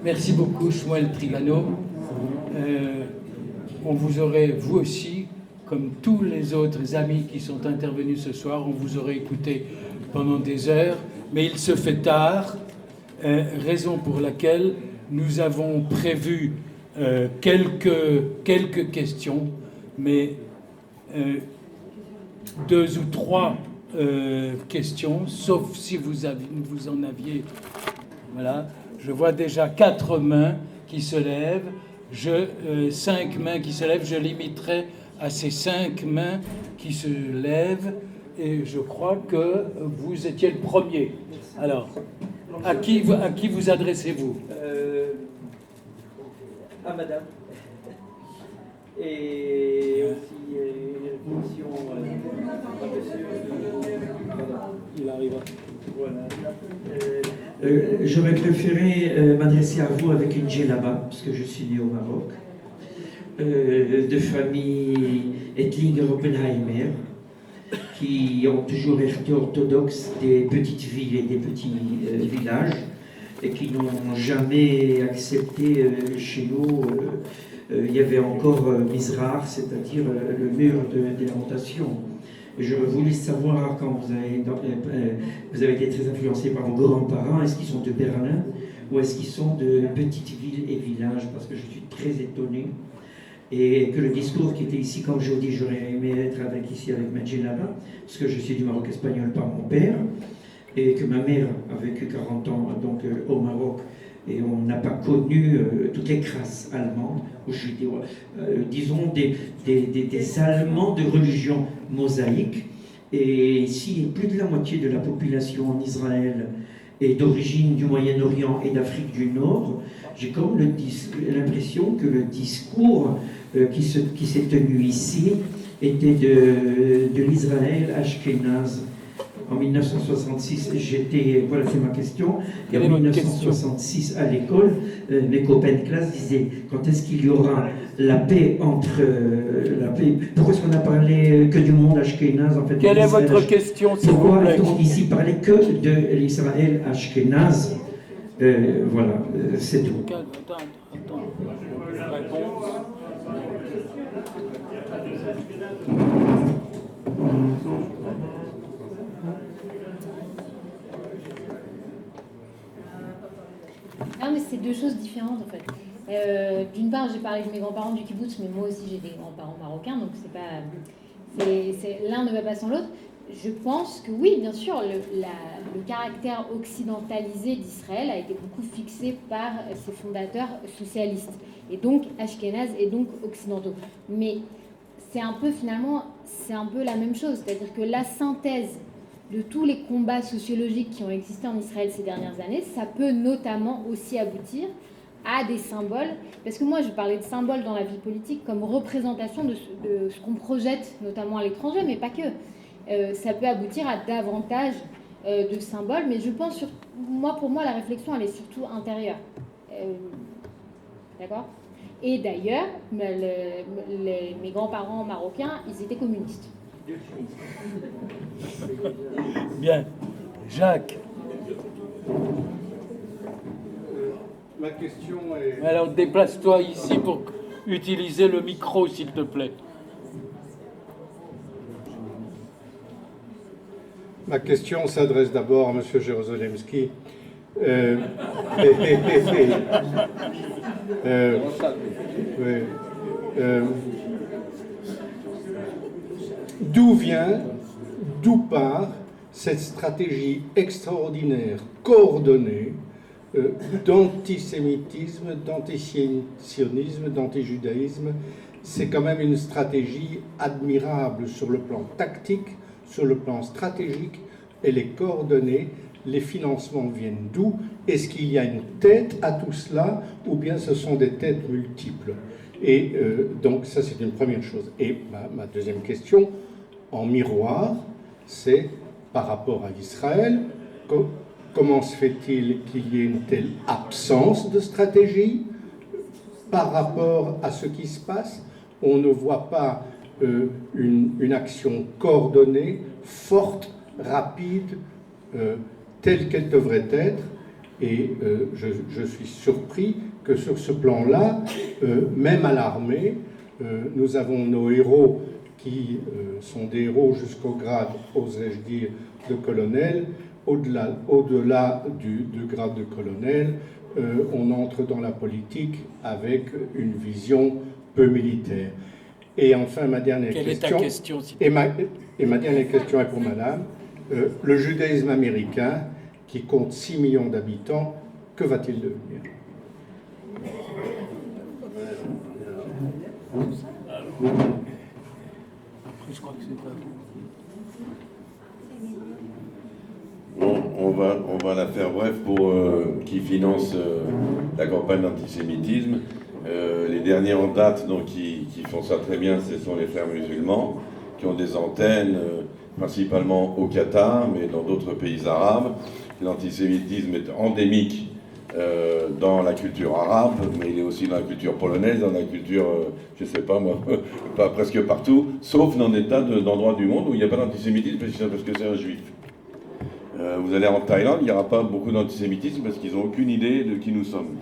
Merci beaucoup, Shmuel Trigano. On vous aurait, vous aussi, comme tous les autres amis qui sont intervenus ce soir, on vous aurait écouté pendant des heures, mais il se fait tard, raison pour laquelle nous avons prévu quelques questions, mais 2 ou 3 questions, sauf si vous en aviez. Voilà, je vois déjà 4 mains qui se lèvent, 5 mains qui se lèvent, je limiterai à ces 5 mains qui se lèvent, et je crois que vous étiez le premier. Alors, à qui vous adressez-vous? À madame. Et aussi une réflexion à monsieur. Il arrive. Voilà. J'aurais préféré m'adresser à vous avec une djellaba, parce que je suis né au Maroc, de famille Ettlinger-Oppenheimer, qui ont toujours été orthodoxes des petites villes et des petits villages, et qui n'ont jamais accepté chez nous. Il y avait encore Mizrach, c'est-à-dire le mur de dénotation. Je voulais savoir, quand vous avez été très influencé par vos grands-parents, est-ce qu'ils sont de Berlin ou est-ce qu'ils sont de petites villes et villages? Parce que je suis très étonné. Et que le discours qui était ici, comme je vous dis, j'aurais aimé être ici avec Medjelaba, parce que je suis du Maroc espagnol par mon père, et que ma mère a vécu 40 ans donc, au Maroc, et on n'a pas connu toutes les crasses allemandes, disons des Allemands de religion mosaïque. Et si plus de la moitié de la population en Israël est d'origine du Moyen-Orient et d'Afrique du Nord, j'ai comme l'impression que le discours qui s'est tenu ici était de l'Israël ashkénaze. En 1966, voilà, c'est ma question. Et en 1966, à l'école, mes copains de classe disaient, quand est-ce qu'il y aura la paix entre la paix? Pourquoi est-ce qu'on a parlé que du monde ashkénaze en fait? Quelle est votre question, s'il vous plaît? Pourquoi a-t-on ici parlé que de l'Israël ashkénaze? Voilà, c'est tout. Attends. Réponse. Non, mais c'est 2 choses différentes en fait. D'une part, j'ai parlé de mes grands-parents du kibbutz, mais moi aussi j'ai des grands-parents marocains, donc l'un ne va pas sans l'autre. Je pense que oui, bien sûr, le caractère occidentalisé d'Israël a été beaucoup fixé par ses fondateurs socialistes, et donc ashkénazes et donc occidentaux. Mais c'est un peu la même chose, c'est-à-dire que la synthèse de tous les combats sociologiques qui ont existé en Israël ces dernières années, ça peut notamment aussi aboutir à des symboles, parce que moi je parlais de symboles dans la vie politique comme représentation de ce qu'on projette, notamment à l'étranger, mais pas que. Ça peut aboutir à davantage de symboles, mais je pense, pour moi, la réflexion, elle est surtout intérieure. D'accord ? Et d'ailleurs, mes grands-parents marocains, ils étaient communistes. Bien. Jacques. Ma question est... Alors déplace-toi ici pour utiliser le micro, s'il te plaît. Ma question s'adresse d'abord à M. Jérozolemski. D'où part cette stratégie extraordinaire, coordonnée, d'antisémitisme, d'antisionisme, d'antijudaïsme? C'est quand même une stratégie admirable sur le plan tactique, sur le plan stratégique. Elle est coordonnée. Les financements viennent d'où? Est-ce qu'il y a une tête à tout cela, ou bien ce sont des têtes multiples? Et donc ça, c'est une première chose. Et ma deuxième question, en miroir, c'est par rapport à Israël, comment se fait-il qu'il y ait une telle absence de stratégie par rapport à ce qui se passe? On ne voit pas une action coordonnée, forte, rapide, telle qu'elle devrait être. Et je suis surpris que sur ce plan-là, même à l'armée, nous avons nos héros qui sont des héros jusqu'au grade, oserais-je dire, de colonel. Au-delà du grade de colonel, on entre dans la politique avec une vision peu militaire. Et enfin, ma dernière Quelle question... est ta question Et ma dernière question est pour madame. Le judaïsme américain, qui compte 6 millions d'habitants, que va-t-il devenir? Je crois que c'est pas Bon, on va la faire bref pour qui finance la campagne d'antisémitisme. Les derniers en date donc, qui font ça très bien, ce sont les frères musulmans, qui ont des antennes principalement au Qatar, mais dans d'autres pays arabes. L'antisémitisme est endémique dans la culture arabe, mais il est aussi dans la culture polonaise, dans la culture, je ne sais pas moi, pas presque partout, sauf dans des tas d'endroits du monde où il n'y a pas d'antisémitisme parce que c'est un juif. Vous allez en Thaïlande, il n'y aura pas beaucoup d'antisémitisme parce qu'ils n'ont aucune idée de qui nous sommes.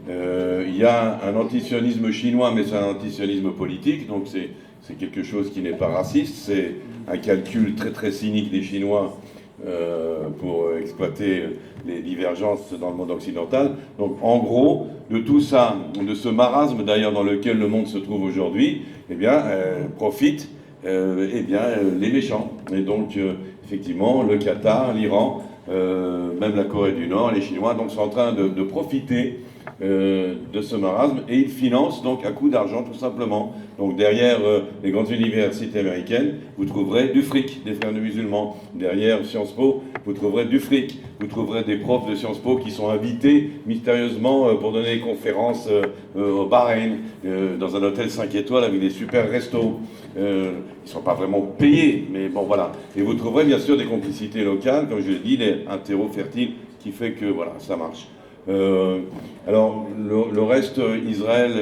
Il y a un antisionisme chinois, mais c'est un antisionisme politique, donc c'est quelque chose qui n'est pas raciste, c'est un calcul très très cynique des Chinois pour exploiter les divergences dans le monde occidental. Donc en gros, de tout ça, de ce marasme d'ailleurs dans lequel le monde se trouve aujourd'hui, eh bien, profitent les méchants. Et donc, effectivement, le Qatar, l'Iran, même la Corée du Nord, les Chinois, donc, sont en train de profiter de ce marasme, et ils financent donc à coup d'argent tout simplement. Donc derrière les grandes universités américaines, vous trouverez du fric des frères musulmans. Derrière Sciences Po, vous trouverez du fric. Vous trouverez des profs de Sciences Po qui sont invités mystérieusement pour donner des conférences au Bahreïn, dans un hôtel 5 étoiles avec des super restos. Ils ne sont pas vraiment payés, mais bon voilà. Et vous trouverez bien sûr des complicités locales, comme je l'ai dit, un terreau fertile qui fait que voilà, ça marche. Alors, le reste, Israël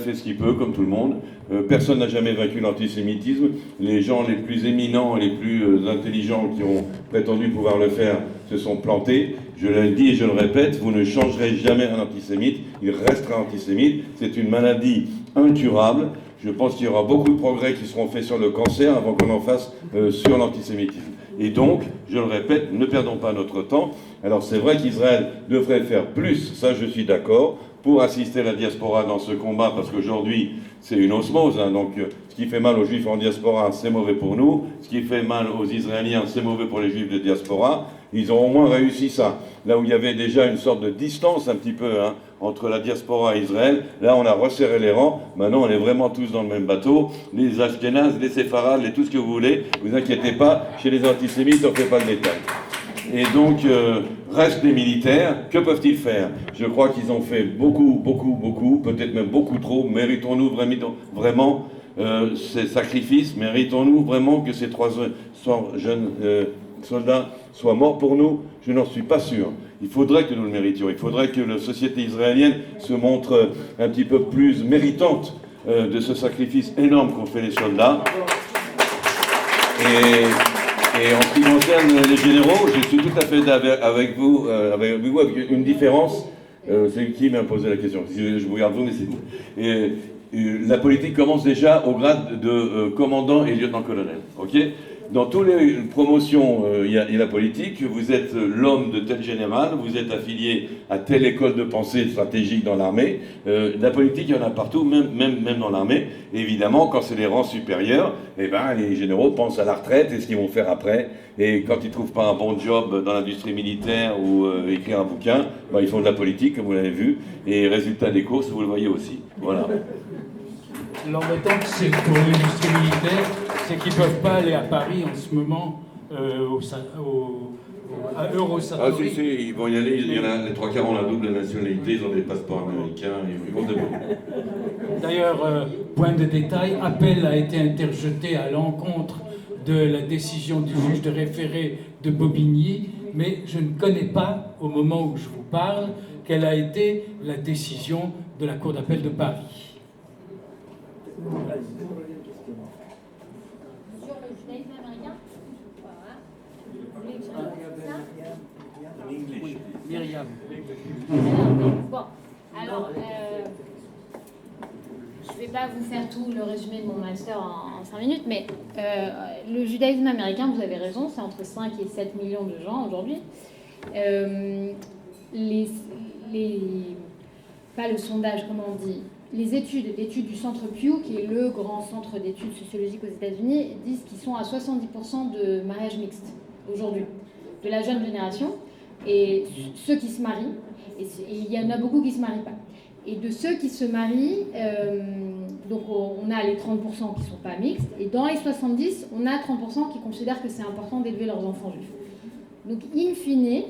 fait ce qu'il peut, comme tout le monde. Personne n'a jamais vaincu l'antisémitisme. Les gens les plus éminents, les plus intelligents qui ont prétendu pouvoir le faire se sont plantés. Je le dis et je le répète, vous ne changerez jamais un antisémite, il restera antisémite. C'est une maladie incurable. Je pense qu'il y aura beaucoup de progrès qui seront faits sur le cancer avant qu'on en fasse sur l'antisémitisme. Et donc, je le répète, ne perdons pas notre temps. Alors c'est vrai qu'Israël devrait faire plus, ça je suis d'accord, pour assister la diaspora dans ce combat, parce qu'aujourd'hui c'est une osmose, hein, donc ce qui fait mal aux Juifs en diaspora, c'est mauvais pour nous, ce qui fait mal aux Israéliens, c'est mauvais pour les Juifs de diaspora. Ils ont au moins réussi ça. Là où il y avait déjà une sorte de distance un petit peu entre la diaspora et Israël, là on a resserré les rangs, maintenant on est vraiment tous dans le même bateau, les Ashkénazes, les Séfarades, tout ce que vous voulez, vous inquiétez pas, chez les antisémites on ne fait pas le détail. Et donc, restent les militaires, que peuvent-ils faire? Je crois qu'ils ont fait beaucoup, peut-être même beaucoup trop. Méritons-nous vraiment ces sacrifices? Méritons-nous vraiment que ces 300 jeunes soldats soient morts pour nous? Je n'en suis pas sûr. Il faudrait que nous le méritions. Il faudrait que la société israélienne se montre un petit peu plus méritante de ce sacrifice énorme qu'ont fait les soldats. Et en ce qui concerne les généraux, je suis tout à fait avec vous, avec une différence. C'est qui m'a posé la question? Je vous regarde vous, mais c'est vous. La politique commence déjà au grade de commandant et lieutenant-colonel. Ok? Dans toutes les promotions, il y a la politique. Vous êtes l'homme de tel général, vous êtes affilié à telle école de pensée stratégique dans l'armée. La politique, il y en a partout, même dans l'armée. Évidemment, quand c'est les rangs supérieurs, eh ben, les généraux pensent à la retraite et ce qu'ils vont faire après. Et quand ils ne trouvent pas un bon job dans l'industrie militaire ou écrire un bouquin, ben, ils font de la politique, comme vous l'avez vu. Et résultat des courses, vous le voyez aussi. Voilà. L'embêtant, c'est pour l'industrie militaire, c'est qu'ils ne peuvent pas aller à Paris en ce moment à Eurosatory. Ah si, ils vont y aller, il y en a les 3/4 ont la double nationalité, ils ont des passeports américains, ils vont se débrouiller. D'ailleurs, point de détail, appel a été interjeté à l'encontre de la décision du juge de référé de Bobigny, mais je ne connais pas, au moment où je vous parle, quelle a été la décision de la Cour d'appel de Paris. Sur le judaïsme américain? Myriam. Bon, alors, je ne vais pas vous faire tout le résumé de mon master en 5 minutes, mais le judaïsme américain, vous avez raison, c'est entre 5 et 7 millions de gens aujourd'hui. Pas le sondage, comment on dit, l'étude du Centre Pew, qui est le grand centre d'études sociologiques aux États-Unis, disent qu'ils sont à 70% de mariage mixte aujourd'hui, de la jeune génération, et ceux qui se marient, et il y en a beaucoup qui ne se marient pas. Et de ceux qui se marient, donc on a les 30% qui ne sont pas mixtes, et dans les 70, on a 30% qui considèrent que c'est important d'élever leurs enfants juifs. Donc, in fine,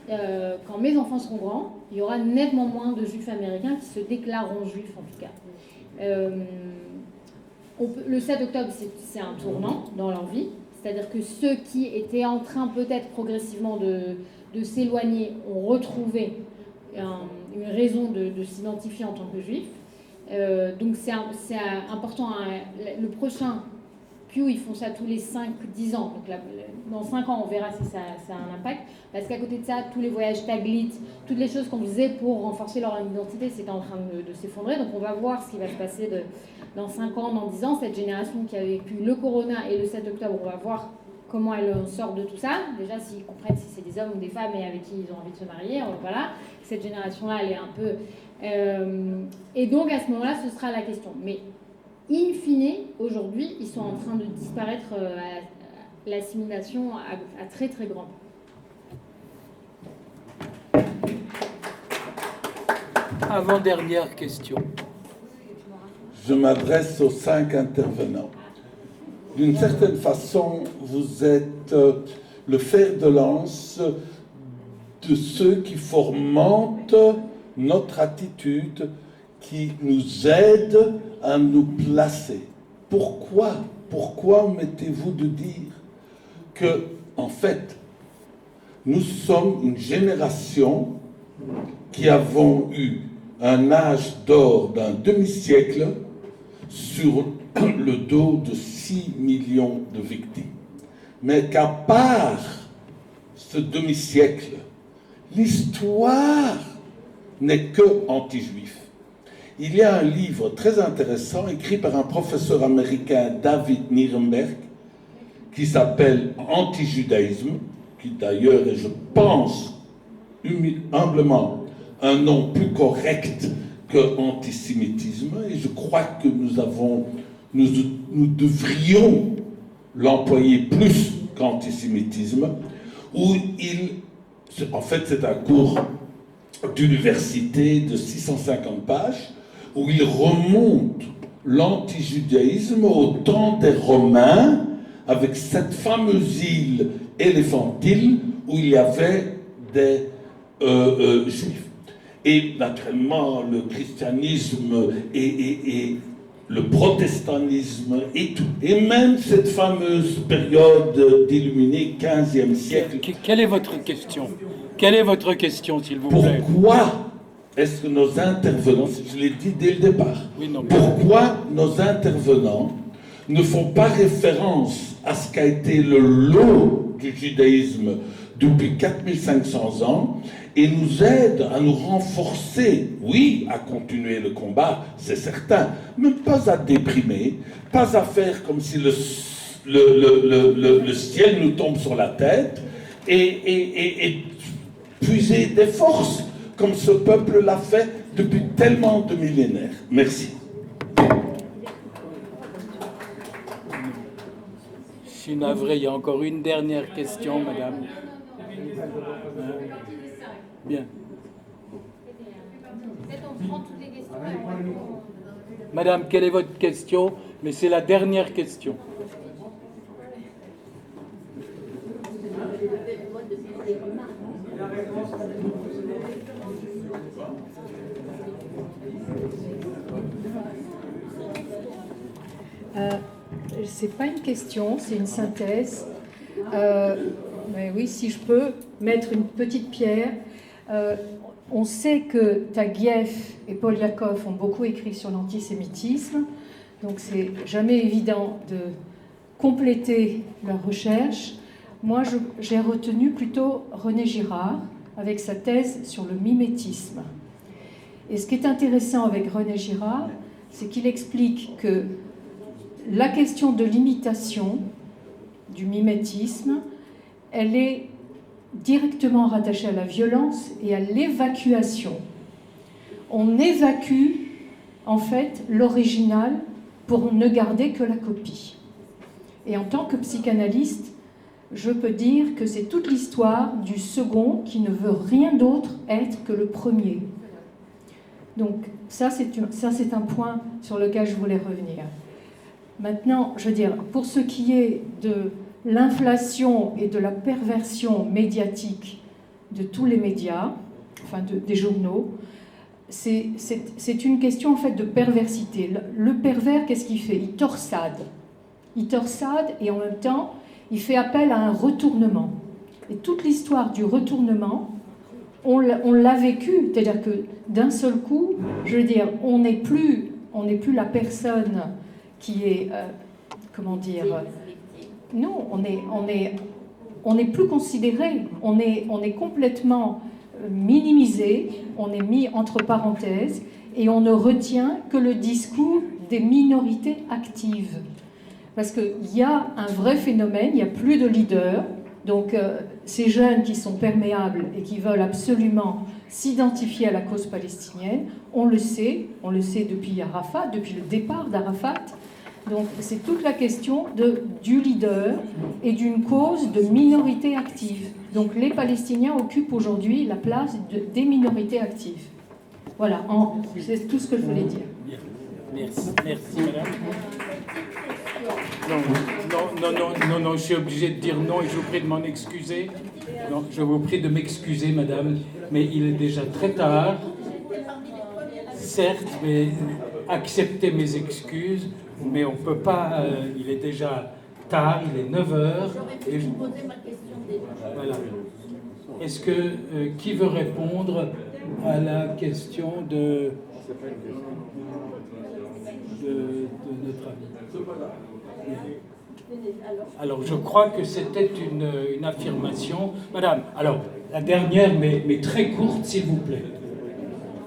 quand mes enfants seront grands, il y aura nettement moins de juifs américains qui se déclareront juifs, en tout cas. Le 7 octobre, c'est un tournant dans leur vie, c'est-à-dire que ceux qui étaient en train peut-être progressivement de s'éloigner ont retrouvé une raison de s'identifier en tant que juif. Donc c'est important. Le prochain Pew, ils font ça tous les 5-10 ans. Donc dans 5 ans, on verra si ça a un impact. Parce qu'à côté de ça, tous les voyages Taglit, toutes les choses qu'on faisait pour renforcer leur identité, c'était en train de s'effondrer. Donc on va voir ce qui va se passer dans 5 ans, dans 10 ans. Cette génération qui a vécu le Corona et le 7 octobre, on va voir comment elle sort de tout ça. Déjà, s'ils comprennent si c'est des hommes ou des femmes et avec qui ils ont envie de se marier. Voilà. Cette génération-là, elle est un peu... Et donc, à ce moment-là, ce sera la question. Mais in fine, aujourd'hui, ils sont en train de disparaître à l'assimilation à très, très grand. Avant-dernière question. Je m'adresse aux 5 intervenants. D'une certaine façon, vous êtes le fer de lance de ceux qui fomentent notre attitude, qui nous aident à nous placer. Pourquoi omettez-vous de dire que, en fait, nous sommes une génération qui avons eu un âge d'or d'un demi-siècle sur le dos de 6 millions de victimes. Mais qu'à part ce demi-siècle, l'histoire n'est que anti-juif. Il y a un livre très intéressant écrit par un professeur américain, David Nirenberg, qui s'appelle Anti-judaïsme, qui d'ailleurs est, je pense, humblement, un nom plus correct que antisémitisme, et je crois que nous devrions l'employer plus qu'antisémitisme, où en fait c'est un cours d'université de 650 pages, où il remonte l'antijudaïsme au temps des Romains, avec cette fameuse île éléphantine où il y avait des juifs. Et naturellement, le christianisme et le protestantisme et tout. Et même cette fameuse période d'illuminé 15e siècle. Quelle est votre question? Quelle est votre question, s'il vous plaît? Pourquoi est-ce que nos intervenants, je l'ai dit dès le départ, pourquoi nos intervenants ne font pas référence à ce qu'a été le lot du judaïsme depuis 4500 ans et nous aident à nous renforcer, oui, à continuer le combat, c'est certain, mais pas à déprimer, pas à faire comme si le ciel nous tombe sur la tête et puiser des forces comme ce peuple l'a fait depuis tellement de millénaires. Merci. Je suis navré, il y a encore une dernière question, madame. Bien. Madame, quelle est votre question? Mais c'est la dernière question. C'est pas une question, c'est une synthèse. Mais oui, si je peux mettre une petite pierre. On sait que Taguieff et Paul Yakov ont beaucoup écrit sur l'antisémitisme, donc c'est jamais évident de compléter leur recherche. Moi, j'ai retenu plutôt René Girard, avec sa thèse sur le mimétisme. Et ce qui est intéressant avec René Girard, c'est qu'il explique que la question de l'imitation, du mimétisme, elle est directement rattachée à la violence et à l'évacuation. On évacue en fait l'original pour ne garder que la copie. Et en tant que psychanalyste, je peux dire que c'est toute l'histoire du second qui ne veut rien d'autre être que le premier. Donc ça c'est un point sur lequel je voulais revenir. Maintenant, je veux dire, pour ce qui est de l'inflation et de la perversion médiatique de tous les médias, enfin des journaux, c'est une question en fait de perversité. Le pervers, qu'est-ce qu'il fait? Il torsade. Il torsade et en même temps, il fait appel à un retournement. Et toute l'histoire du retournement, on l'a vécu. C'est-à-dire que d'un seul coup, je veux dire, on n'est plus la personne qui est, comment dire, non, on n'est plus considéré, on est complètement minimisé, on est mis entre parenthèses et on ne retient que le discours des minorités actives. Parce qu'il y a un vrai phénomène, il n'y a plus de leaders, donc ces jeunes qui sont perméables et qui veulent absolument s'identifier à la cause palestinienne, on le sait depuis Arafat, depuis le départ d'Arafat. Donc c'est toute la question du leader et d'une cause de minorité active. Donc les Palestiniens occupent aujourd'hui la place des minorités actives. Voilà, c'est tout ce que je voulais dire. Merci madame. Non, je suis obligé de dire non et je vous prie de m'en excuser. Non, je vous prie de m'excuser madame, mais il est déjà très tard. Certes, mais acceptez mes excuses, mais on ne peut pas, il est déjà tard, il est 9h. J'aurais pu vous poser ma question déjà. Voilà. Est-ce que, qui veut répondre à la question de notre ami? Alors, je crois que c'était une affirmation. Madame, alors, la dernière, mais très courte, s'il vous plaît.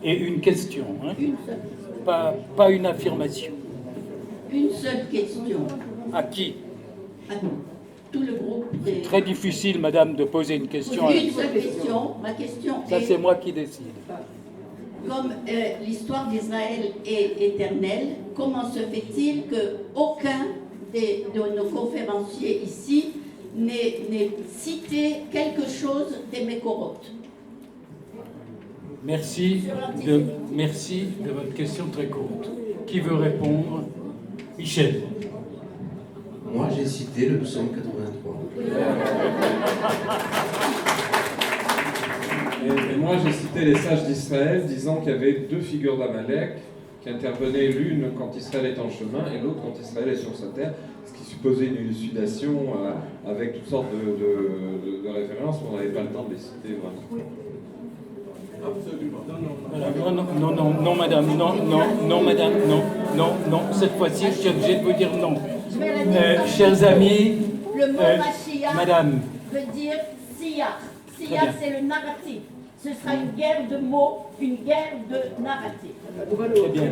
Et une question, hein? Une seule. Pas une affirmation. Une seule question. À qui? À tout le groupe. C'est très difficile, madame, de poser une question. Une seule question. Ma question Ça, c'est moi qui décide. Comme l'histoire d'Israël est éternelle, comment se fait-il qu'aucun de nos conférenciers ici n'ait cité quelque chose des Mékorot? Merci de votre question très courte. Qui veut répondre? Michel. Moi, j'ai cité le psaume 83. Et moi, j'ai cité les sages d'Israël disant qu'il y avait deux figures d'Amalek qui intervenaient, l'une quand Israël est en chemin et l'autre quand Israël est sur sa terre, ce qui supposait une élucidation avec toutes sortes de références, mais on n'avait pas le temps de les citer vraiment. Absolument. Non, madame, non, madame, non, cette fois-ci, je suis obligé de vous dire non. Chers amis, le mot Mashiach madame, veut dire Siyach. Siyach, c'est le narratif. Ce sera une guerre de mots, une guerre de narratif. très bien.